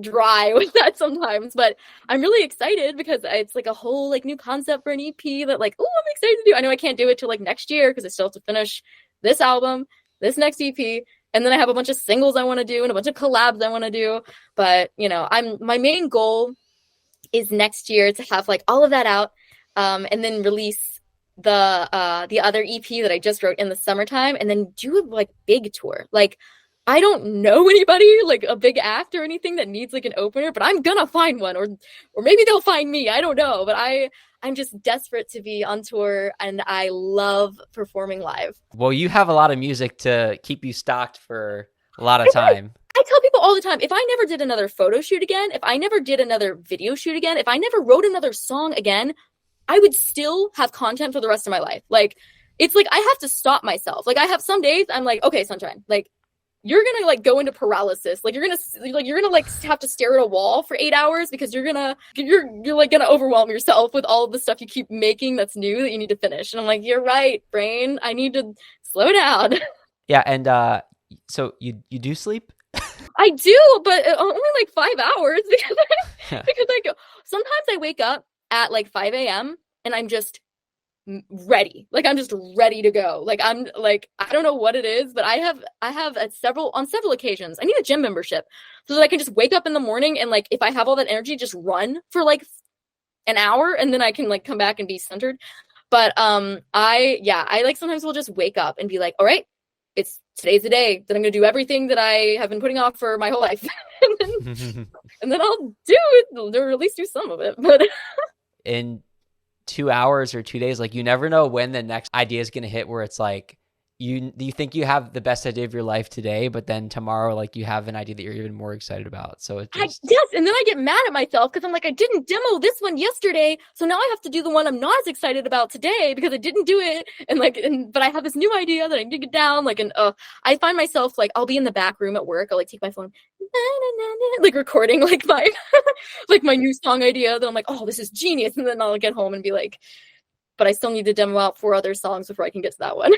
dry with that sometimes, but I'm really excited because it's like a whole like new concept for an EP that like, oh, I'm excited to do. I know I can't do it till like next year because I still have to finish this album, this next EP, and then I have a bunch of singles I want to do and a bunch of collabs I want to do. But my main goal is next year to have like all of that out, and then release the other EP that I just wrote in the summertime, and then do a like big tour. Like I don't know anybody, like a big act or anything that needs like an opener, but I'm gonna find one, or maybe they'll find me. I don't know, but I'm just desperate to be on tour, and I love performing live. Well, you have a lot of music to keep you stocked for A lot of time. I tell people all the time, if I never did another photo shoot again, if I never did another video shoot again, if I never wrote another song again, I would still have content for the rest of my life. Like, it's like I have to stop myself. Like, I have some days I'm like, okay, sunshine, like you're gonna like go into paralysis. Like you're gonna like have to stare at a wall for 8 hours because you're like gonna overwhelm yourself with all of the stuff you keep making that's new that you need to finish. And I'm like, you're right, brain. I need to slow down. Yeah, and so you do sleep? I do, but only like 5 hours Yeah. because I go. Sometimes I wake up at like 5 a.m. and I'm just ready. Like I'm just ready to go. Like I'm like I don't know what it is, but I have on several occasions. I need a gym membership so that I can just wake up in the morning and like if I have all that energy, just run for like an hour and then I can like come back and be centered. But I like sometimes will just wake up and be like, all right, today's the day that I'm gonna do everything that I have been putting off for my whole life. and then I'll do it or at least do some of it. But in 2 hours or 2 days, like you never know when the next idea is going to hit where it's like you think you have the best idea of your life today, but then tomorrow like you have an idea that you're even more excited about. So it just yes, and then I get mad at myself because I'm like, I didn't demo this one yesterday, so now I have to do the one I'm not as excited about today because I didn't do it. But I have this new idea that I need to get down. I find myself like I'll be in the back room at work. I'll like take my phone, like recording like my like my new song idea. Then I'm like, oh, this is genius, and then I'll get home and be like, but I still need to demo out 4 other songs before I can get to that one.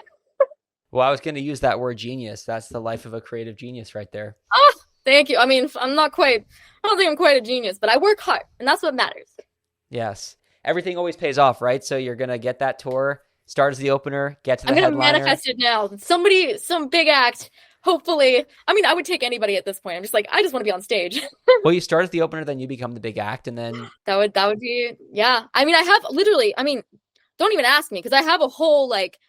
Well, I was going to use that word genius. That's the life of a creative genius right there. Oh, thank you. I mean, I don't think I'm quite a genius, but I work hard, and that's what matters. Yes. Everything always pays off, right? So you're going to get that tour, start as the opener, get to the I'm going to headliner. manifest it now. Some big act, hopefully. I mean, I would take anybody at this point. I'm just like, I just want to be on stage. Well, you start as the opener, then you become the big act, and then... That would be, yeah. I mean, don't even ask me, because I have a whole, like,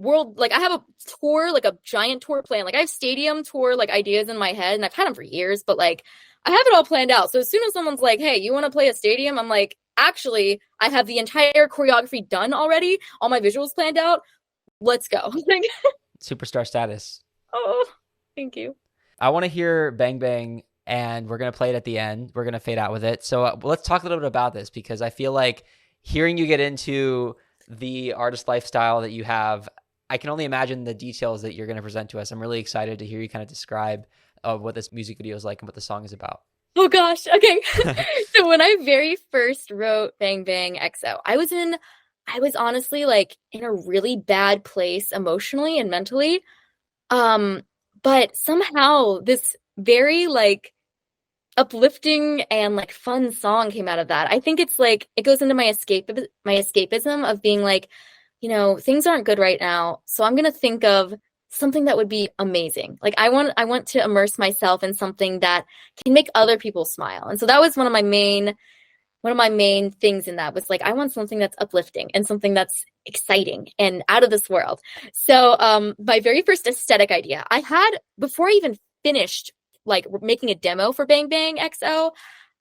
I have a tour, like a giant tour plan. Like I have stadium tour like ideas in my head, and I've had them for years, but like I have it all planned out. So as soon as someone's like, hey, you want to play a stadium? I'm like, actually, I have the entire choreography done already, all my visuals planned out. Let's go. Superstar status. Oh, thank you. I want to hear Bang Bang, and we're going to play it at the end. We're going to fade out with it. So let's talk a little bit about this, because I feel like hearing you get into the artist lifestyle that you have, I can only imagine the details that you're going to present to us. I'm really excited to hear you kind of describe what this music video is like and what the song is about. Oh gosh. Okay. So when I very first wrote Bang Bang XO, I was honestly like in a really bad place emotionally and mentally. But somehow this very like uplifting and like fun song came out of that. I think it's like, it goes into my escapism of being like, things aren't good right now, so I'm going to think of something that would be amazing. Like I want to immerse myself in something that can make other people smile. And so that was one of my main things in that was like, I want something that's uplifting and something that's exciting and out of this world. So my very first aesthetic idea I had before I even finished like making a demo for Bang Bang XO,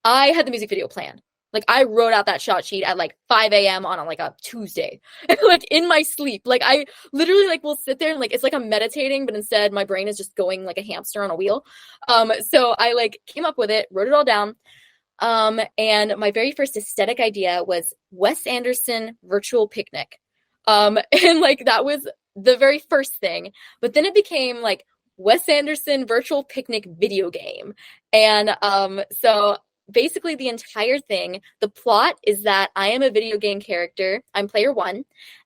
I had the music video planned. Like I wrote out that shot sheet at like 5 a.m. on like a Tuesday, like in my sleep. Like I literally like will sit there and like, it's like I'm meditating, but instead my brain is just going like a hamster on a wheel. So I like came up with it, wrote it all down. And my very first aesthetic idea was Wes Anderson virtual picnic. And like, that was the very first thing, but then it became like Wes Anderson virtual picnic video game. And, so basically the entire thing, the plot is that I am a video game character. I'm player 1,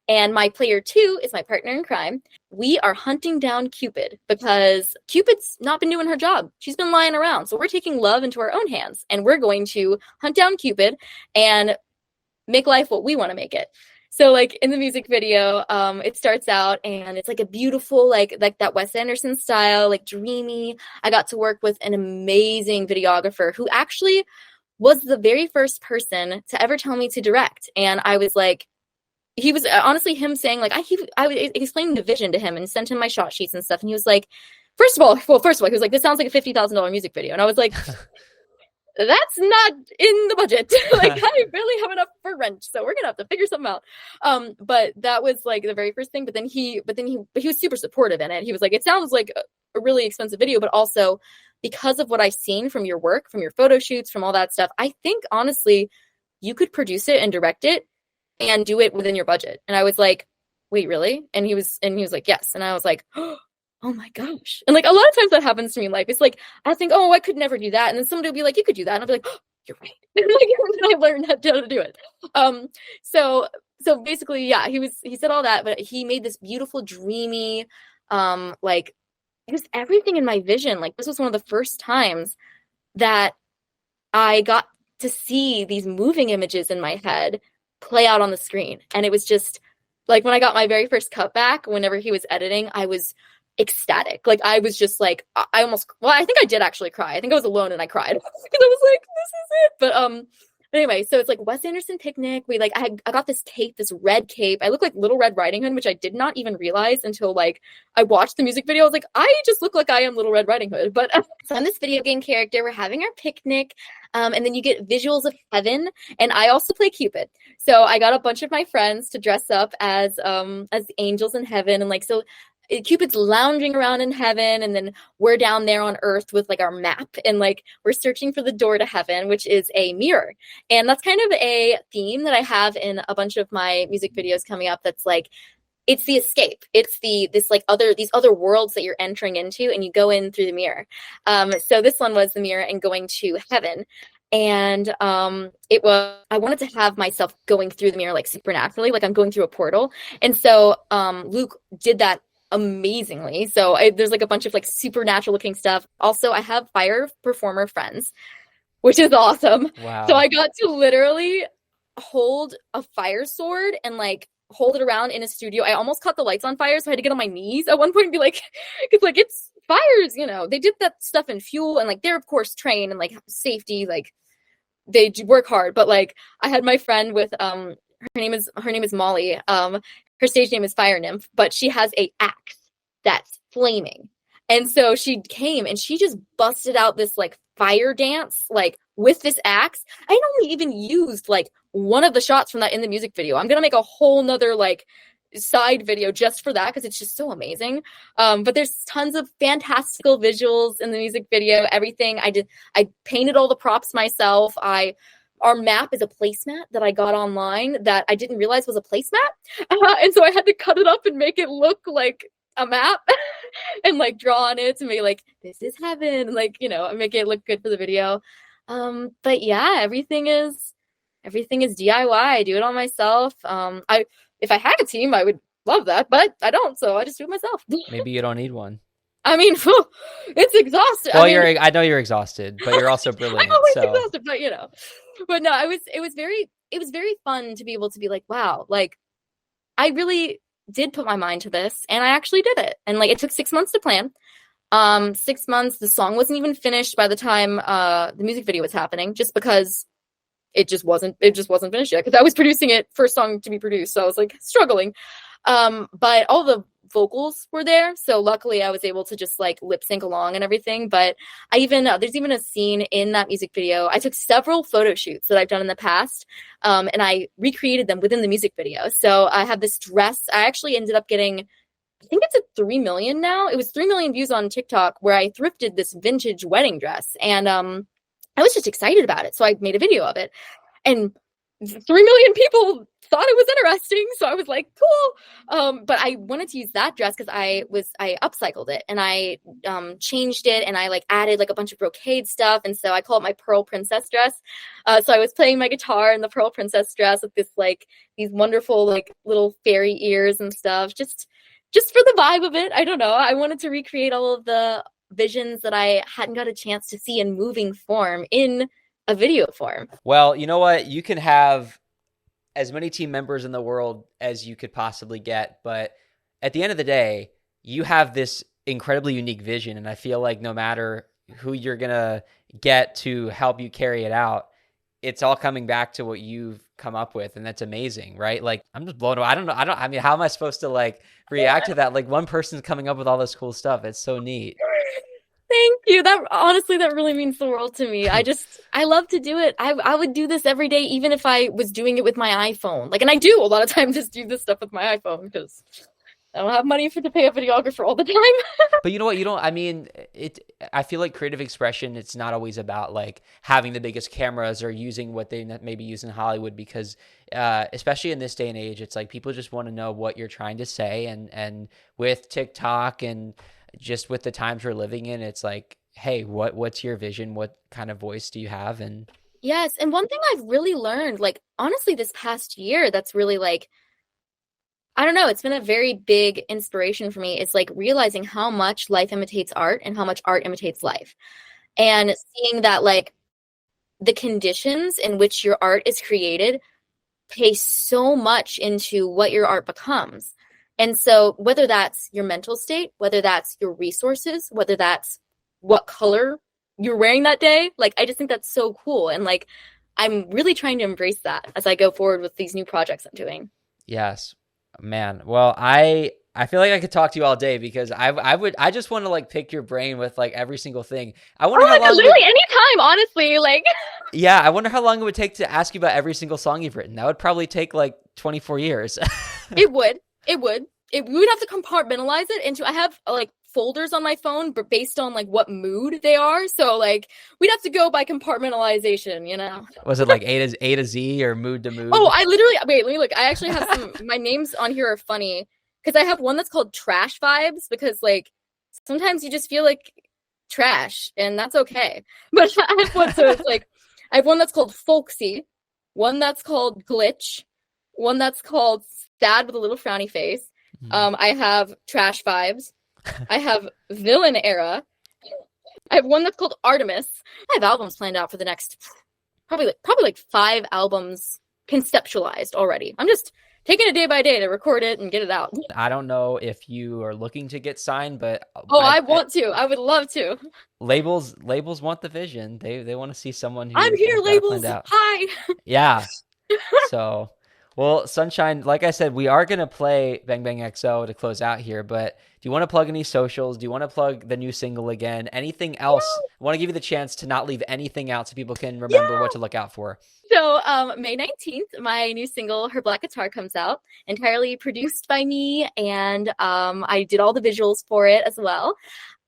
and my player 2 is my partner in crime. We are hunting down Cupid because Cupid's not been doing her job. She's been lying around. So we're taking love into our own hands, and we're going to hunt down Cupid and make life what we want to make it. So like in the music video, it starts out and it's like a beautiful, like that Wes Anderson style, like dreamy. I got to work with an amazing videographer who actually was the very first person to ever tell me to direct. And I was like, he was honestly him saying like, I would explain the vision to him and sent him my shot sheets and stuff. And he was like, first of all, he was like, this sounds like a $50,000 music video. And I was like, that's not in the budget. Like I barely have enough for rent, so we're gonna have to figure something out. But that was like the very first thing. But then he was super supportive in it. He was like, it sounds like a really expensive video, but also because of what I've seen from your work, from your photo shoots, from all that stuff, I think honestly, you could produce it and direct it and do it within your budget. And I was like, wait, really? And he was like, yes. And I was like, oh my gosh. And like a lot of times that happens to me in life. It's like, I think, oh, I could never do that. And then somebody will be like, you could do that. And I'll be like, oh, you're right. And then I learned how to do it. So basically, yeah, he said all that, but he made this beautiful, dreamy, like just everything in my vision. Like this was one of the first times that I got to see these moving images in my head play out on the screen. And it was just like when I got my very first cut back, whenever he was editing, I was ecstatic. Like I was just like, I think I did actually cry. I think I was alone and I cried because I was like, this is it. But anyway, so it's like Wes Anderson Picnic. I got this cape, this red cape. I look like Little Red Riding Hood, which I did not even realize until like I watched the music video. I was like, I just look like I am Little Red Riding Hood. But so I'm this video game character. We're having our picnic. And then you get visuals of heaven. And I also play Cupid. So I got a bunch of my friends to dress up as angels in heaven. And like, so Cupid's lounging around in heaven, and then we're down there on earth with like our map, and like we're searching for the door to heaven, which is a mirror. And that's kind of a theme that I have in a bunch of my music videos coming up. That's like, it's the escape. It's these other worlds that you're entering into, and you go in through the mirror. So this one was the mirror and going to heaven. And I wanted to have myself going through the mirror like supernaturally, like I'm going through a portal. And so Luke did that amazingly. So there's like a bunch of like supernatural looking stuff. Also, I have fire performer friends, which is awesome. Wow. So I got to literally hold a fire sword and like hold it around in a studio. I almost caught the lights on fire, so I had to get on my knees at one point and be like, because like it's fires, they did that stuff in Fuel, and like they're of course trained and like safety, like they work hard. But like I had my friend with her name is Molly. Her stage name is Fire Nymph, but she has a axe that's flaming. And so she came and she just busted out this like fire dance, like with this axe. I only even used like one of the shots from that in the music video. I'm going to make a whole nother like side video just for that, because it's just so amazing. But there's tons of fantastical visuals in the music video. Everything I painted all the props myself. Our map is a placemat that I got online that I didn't realize was a placemat. And so I had to cut it up and make it look like a map and like draw on it to make like, this is heaven. And like, make it look good for the video. But yeah, everything is DIY. I do it all myself. If I had a team, I would love that, but I don't. So I just do it myself. Maybe you don't need one. I mean, it's exhausting. Well, I know you're exhausted, but you're also brilliant. I'm always exhausted, but no, it was very fun to be able to be like, wow, like I really did put my mind to this, and I actually did it. And like it took 6 months to plan. 6 months. The song wasn't even finished by the time the music video was happening, just because it just wasn't finished yet. Because I was producing it, first song to be produced, so I was like struggling. But all the vocals were there, so luckily I was able to just like lip sync along and everything. But there's even a scene in that music video. I took several photo shoots that I've done in the past, and I recreated them within the music video. So I have this dress. I actually ended up getting, I think it's at 3 million now. It was 3 million views on TikTok, where I thrifted this vintage wedding dress, and I was just excited about it, so I made a video of it, and 3 million people thought it was interesting. So I was like, cool. But I wanted to use that dress because I upcycled it, and I changed it, and I like added like a bunch of brocade stuff. And so I call it my Pearl Princess dress. So I was playing my guitar in the Pearl Princess dress with these wonderful like little fairy ears and stuff, just for the vibe of it. I don't know. I wanted to recreate all of the visions that I hadn't got a chance to see in moving form in a video form. Well, you know what? You can have as many team members in the world as you could possibly get, but at the end of the day, you have this incredibly unique vision, and I feel like no matter who you're gonna get to help you carry it out, it's all coming back to what you've come up with, and that's amazing, right? Like, I'm just blown away. I mean, how am I supposed to like react to that? Like, one person's coming up with all this cool stuff. It's so neat. Thank you. That really means the world to me. I love to do it. I would do this every day, even if I was doing it with my iPhone. Like, and I do a lot of times just do this stuff with my iPhone because I don't have money to pay a videographer all the time. But you know what? You don't, I mean, I feel like creative expression, it's not always about like having the biggest cameras or using what they maybe use in Hollywood because, especially in this day and age, it's like people just want to know what you're trying to say. And with TikTok and just with the times we're living in, it's like, hey, what's your vision? What kind of voice do you have? And Yes, and one thing I've really learned, like honestly, this past year, that's really like I don't know, it's been a very big inspiration for me. It's like realizing how much life imitates art and how much art imitates life. And seeing that like the conditions in which your art is created pay so much into what your art becomes. And so whether that's your mental state, whether that's your resources, whether that's what color you're wearing that day, like I just think that's so cool. And like I'm really trying to embrace that as I go forward with these new projects I'm doing. yes, man. Well, I feel like I could talk to you all day because I just want to like pick your brain with like every single thing. I Oh wonder how my God, long literally anytime, honestly. Like yeah, I wonder how long it would take to ask you about every single song you've written. That would probably take like 24 years. it would. It would. We would have to compartmentalize it into I have like folders on my phone but based on like what mood they are. So like we'd have to go by compartmentalization, you know. Was it like A to Z or mood to Oh, mood? I literally wait, let me look. I actually have some my names on here are funny because I have one that's called trash vibes because like sometimes you just feel like trash and that's okay. But I have one so it's like I have one that's called folksy, one that's called glitch, one that's called sad with a little frowny face. Mhm. I have trash vibes. I have villain era. I have one that's called Artemis. I have albums planned out for the next probably like 5 albums conceptualized already. I'm just taking it day by day to record it and get it out. I don't know if you are looking to get signed, but Oh, I want to. I would love to. labels want the vision. They want to see someone I'm here, who's got it planned labels. out. Hi. Yeah. So, well, Sunshine, like I said, we are gonna play Bang Bang XO to close out here. But do you want to plug any socials? Do you want to plug the new single again? Anything else? I want to give you the chance to not leave anything out so people can remember what to look out for. So, May 19th, my new single, Her Black Guitar, comes out, entirely produced by me, and I did all the visuals for it as well.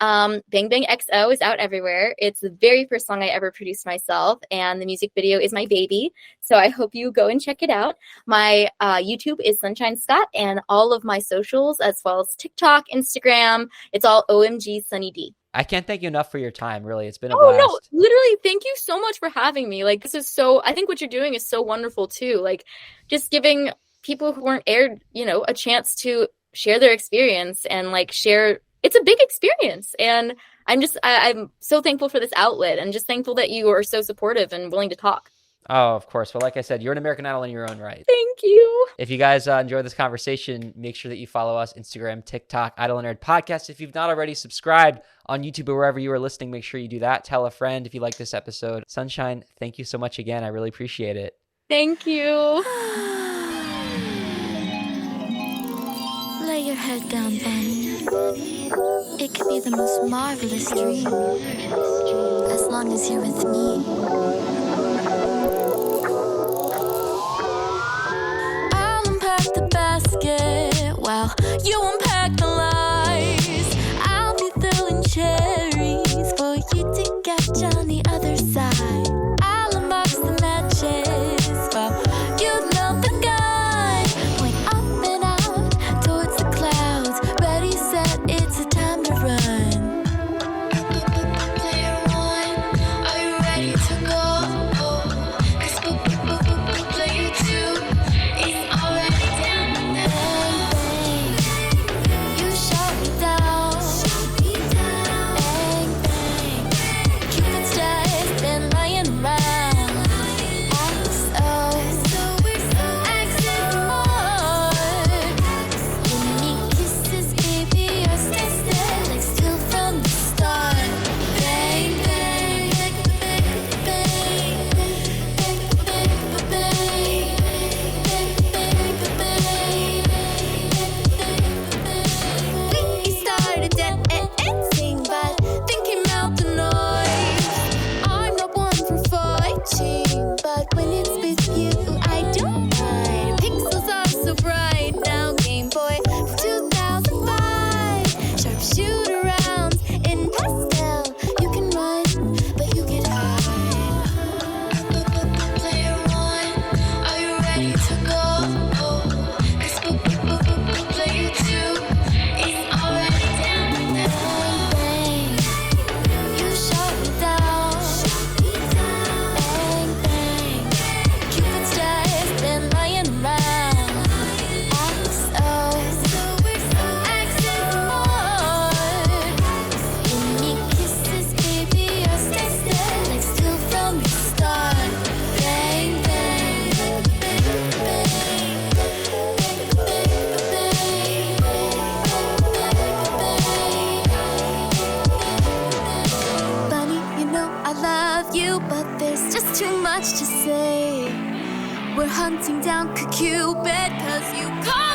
Bang Bang XO is out everywhere. It's the very first song I ever produced myself, and the music video is my baby. So I hope you go and check it out. My YouTube is Sunshine Scott, and all of my socials, as well as TikTok, Instagram, it's all OMG Sunny D. I can't thank you enough for your time. Really, it's been a Oh no, blast. literally, thank you so much for having me. Like this is so I think what you're doing is so wonderful too. Like just giving people who weren't aired, you know, a chance to share their experience and like share it's a big experience. And I'm so thankful for this outlet and just thankful that you are so supportive and willing to talk. Oh, of course. Well, like I said, you're an American Idol in your own right. Thank you. If you guys enjoyed this conversation, make sure that you follow us Instagram, TikTok, Idol Unaired Podcast. If you've not already subscribed on YouTube or wherever you are listening, make sure you do that. Tell a friend if you like this episode. Sunshine, thank you so much again. I really appreciate it. Thank you. Lay your head down, Bunny. It could be the most marvelous dream, as long as you're with me. I'll unpack the basket while you unpack the lies. I'll be throwing cherries for you to catch on the other side. I'll unbox the matches while you melt the guy. Point up and out towards the clouds. Ready, set, it's a time to run. Player one, are you ready to go? 'Cause player two is already down. Bang, bang. much to say. We're hunting down Cupid 'cause you call